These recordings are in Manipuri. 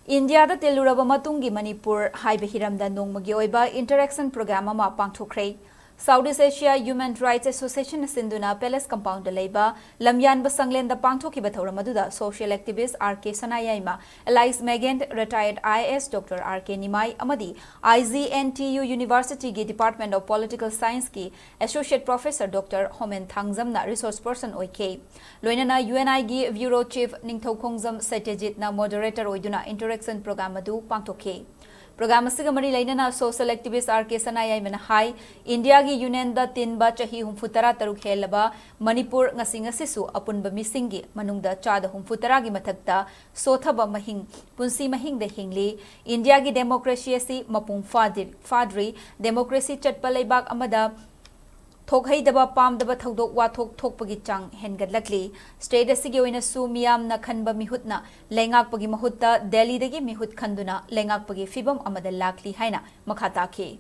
India da teluraba matungi Manipur haiba hiramda nongmagi oiba interaction program ama pangthokhrei. Southeast Asia Human Rights Association Sinduna Palace Compound Leba Lamyan Basanglen the Pangthoki Bathoramaduda social activist RK Sanayama Elias Meghen retired IAS Dr. RK Nimai Amadi IGNTU University ki Department of Political Science ki Associate Professor Dr. Homen Thangzamna resource person oike Loinana UNI gi Bureau Chief Ningthau Khongzam Satyajit na moderator oiduna interaction program adu pangthokhe Program Sigamari Lainana social activist RK Sanayai Manahai, India gi Union da Tinba Chahi Humfutara Taruk Helaba, Manipur Ngasing Sisu, Apunba Meesing, Manungda Chada Humfutara gi Mathakta, Sothaba Punshi Mahingda Hingli, India gi democracy si Mapung Fadri, democracy Chatpalebak Amada, Thokhai daba Pam daba Thodok Watok Tokpagi Chang Hengadlakli, State Asigi in a Sumiam na Kanba Mihutna, Lengak Pagi Mahutta, Delhi degi Mihut Kanduna, Lengak Pagi Fibam Amada Lakli Haina, Mathakta.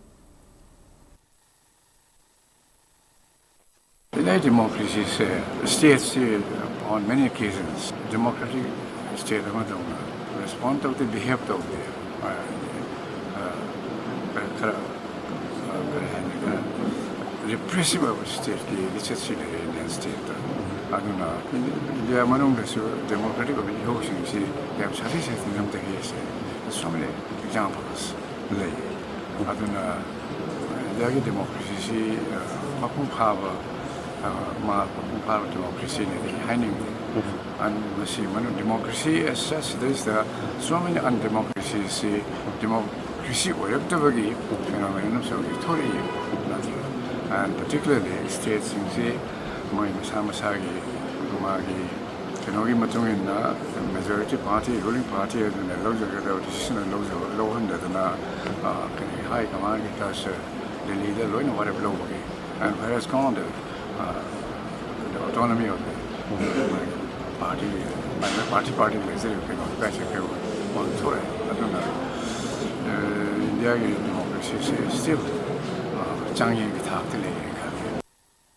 In democracy, states on many occasions, democratic state respond to the behavior of repressive state ki legislative Indian state aduna India manung desu democratic of the si have sufficient number of so many examples lay aduna India democracy si mapung phaba democracy ni haining and masi manung democracy as such there is so many undemocracy si democracy oyaktabagi phenomenon so victory and particularly states in the Masagi, Gumagi, Kanogi Matungin, the majority party, ruling party, and the local decision and low hundred and high command because the leader, whatever low, and whereas gone the autonomy of the party, basically, on tour. I don't know. India democracy is still. Changing with half the